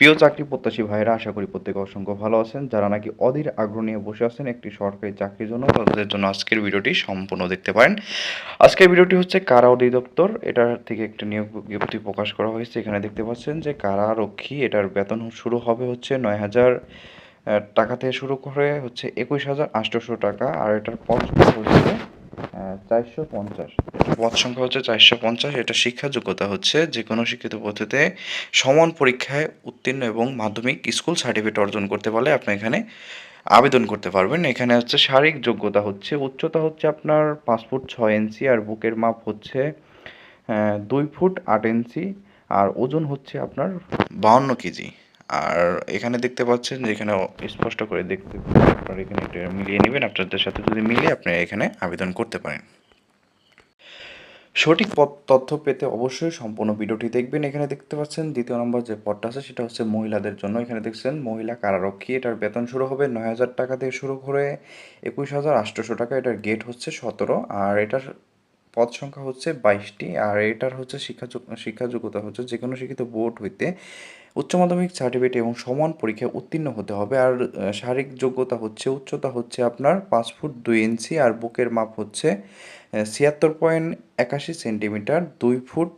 প্রিয় চাকরি প্রত্যাশী ভাইরা, আশা করি প্রত্যেকে অসংখ্য ভালো আছেন। যারা নাকি অধীর আগ্রহ নিয়ে বসে আছেন একটি সরকারি চাকরির জন্য, তাদের জন্য আজকের ভিডিওটি সম্পূর্ণ দেখতে পারেন। আজকের ভিডিওটি হচ্ছে কারা অধিদপ্তর, এটার থেকে একটি নিয়োগ বিজ্ঞপ্তি প্রকাশ করা হয়েছে। এখানে দেখতে পাচ্ছেন যে কারারক্ষী, এটার বেতন শুরু হবে হচ্ছে 9,000 টাকা থেকে শুরু করে হচ্ছে 21,800 টাকা। আর এটার পদ সংখ্যা হচ্ছে 450। পদ সংখ্যা হচ্ছে 450। এটা শিক্ষা যোগ্যতা হচ্ছে যে কোনো শিক্ষিত পদ্ধতিতে সমান পরীক্ষায় উত্তীর্ণ এবং মাধ্যমিক স্কুল সার্টিফিকেট অর্জন করতে পারলে আপনি এখানে আবেদন করতে পারবেন। এখানে হচ্ছে শারীরিক যোগ্যতা হচ্ছে, উচ্চতা হচ্ছে আপনার 5 ফুট 6 ইঞ্চি, আর বুকের মাপ হচ্ছে 2 ফুট 8 ইঞ্চি, আর ওজন হচ্ছে আপনার 52 কেজি। আর এখানে দেখতে পাচ্ছেন যে এখানে স্পষ্ট করে দেখতে আপনারা এখানে এটা মিলিয়ে নেবেন, আপনাদের সাথে যদি মিলে আপনি এখানে আবেদন করতে পারেন। সঠিক তথ্য পেতে অবশ্যই সম্পূর্ণ ভিডিওটি দেখবেন। এখানে দেখতে পাচ্ছেন দ্বিতীয় নম্বর যে পদটা আছে সেটা হচ্ছে মহিলাদের জন্য। এখানে দেখছেন মহিলা কারারক্ষী, এটার বেতন শুরু হবে 9,000 টাকা থেকে শুরু করে 21,800 টাকা। এটার গেট হচ্ছে 17, আর এটার পদ সংখ্যা হচ্ছে 22টি। আর এটার হচ্ছে শিক্ষা যোগ্যতা হচ্ছে যে কোনো শিক্ষিত বোর্ড হইতে উচ্চ মাধ্যমিক সার্টিফিকেট এবং সমান পরীক্ষায় উত্তীর্ণ হতে হবে। আর শারীরিক যোগ্যতা হচ্ছে, উচ্চতা হচ্ছে আপনার 5 ফুট 2 ইঞ্চি, আর বুকের মাপ হচ্ছে 76.81 সেন্টিমিটার, 2 ফুট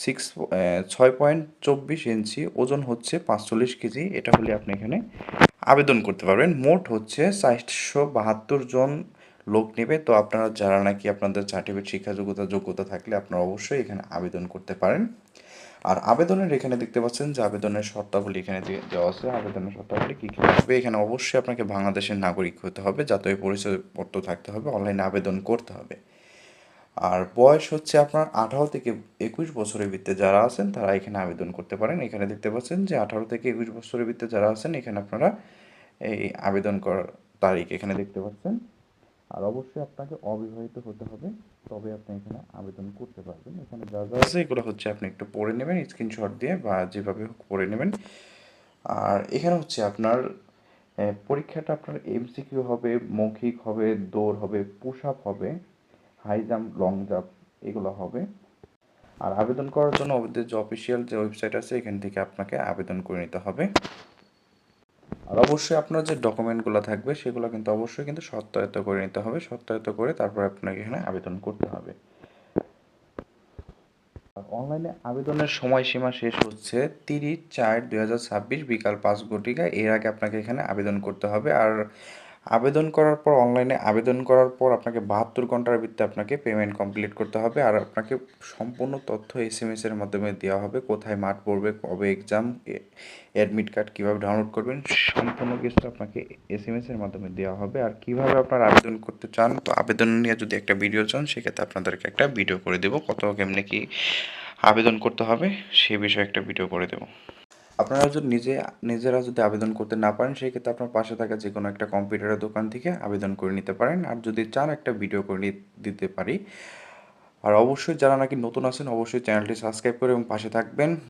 6.24 ইঞ্চি, ওজন হচ্ছে 45 কেজি। এটা হলে আপনি এখানে আবেদন করতে পারবেন। মোট হচ্ছে 472 জন লোক নেবে। তো আপনারা যারা নাকি আপনাদের সার্টিফিকেট যোগ্যতা থাকলে আপনারা অবশ্যই এখানে আবেদন করতে পারেন। আর আবেদনের এখানে দেখতে পাচ্ছেন যে আবেদনের শর্তাবলী এখানে দেওয়া আছে। আবেদনের শর্তাবলী কী কী হবে, এখানে অবশ্যই আপনাকে বাংলাদেশের নাগরিক হতে হবে, জাতীয় পরিচয়পত্র থাকতে হবে, অনলাইনে আবেদন করতে হবে। আর বয়স হচ্ছে আপনার 18 থেকে 21 বছরের ভিতরে যারা আছেন তারা এখানে আবেদন করতে পারেন। এখানে দেখতে পাচ্ছেন যে 18 থেকে 21 বছরের ভিতরে যারা আছেন এখানে আপনারা এই আবেদন করার তারিখ এখানে দেখতে পাচ্ছেন। আর অবশ্যই আপনাকে অবিবাহিত হতে হবে, তবে আপনি এখানে আবেদন করতে পারবেন। এখানে যা যা আছে এগুলো হচ্ছে আপনি একটু পড়ে নেবেন স্ক্রিনশট দিয়ে, বা যেভাবে হোক পড়ে নেবেন। আর এখানে হচ্ছে আপনার পরীক্ষাটা আপনার এমসিকিউ হবে, মৌখিক হবে, দৌড় হবে, পুশ আপ হবে, হাই জাম্প, লং জাম্প, এগুলো হবে। আর আবেদন করার জন্য ওদের যে অফিসিয়াল যে ওয়েবসাইট আছে এখান থেকে আপনাকে আবেদন করে নিতে হবে। আর অবশ্যই আপনার যে ডকুমেন্টগুলো থাকবে সেগুলো কিন্তু অবশ্যই কিন্তু সত্যায়িত করে নিতে হবে। সত্যায়িত করে তারপর আপনাকে এখানে আবেদন করতে হবে। অনলাইনে আবেদনের সময়সীমা শেষ হচ্ছে 30/4/2026 বিকাল 5 ঘটিকা। এর আগে আপনাকে এখানে আবেদন করতে হবে। আর আবেদন করার পর অনলাইনে আবেদন করার পর আপনাকে 72 ঘন্টার ভিতরে আপনাকে পেমেন্ট কমপ্লিট করতে হবে। আর আপনাকে সম্পূর্ণ তথ্য এসএমএসের মাধ্যমে দেওয়া হবে, কোথায় মাঠ পড়বে, কবে এক্সাম, অ্যাডমিট কার্ড কীভাবে ডাউনলোড করবেন, সম্পূর্ণ কিছু আপনাকে এসএমএসের মাধ্যমে দেওয়া হবে। আর কীভাবে আপনারা আবেদন করতে চান, তো আবেদন নিয়ে যদি একটা ভিডিও চান সেক্ষেত্রে আপনাদেরকে একটা ভিডিও করে দেবো, কত কেমনে কি আবেদন করতে হবে সে বিষয়ে একটা ভিডিও করে দেবো। আপনারা যদি নিজেরা যদি আবেদন করতে না পারেন সেক্ষেত্রে আপনার পাশে থাকা যে কোনো একটা কম্পিউটারের দোকান থেকে আবেদন করে নিতে পারেন। আর যদি চান একটা ভিডিও করে দিতে পারি। আর অবশ্যই যারা নাকি নতুন আছেন অবশ্যই চ্যানেলটি সাবস্ক্রাইব করে এবং পাশে থাকবেন।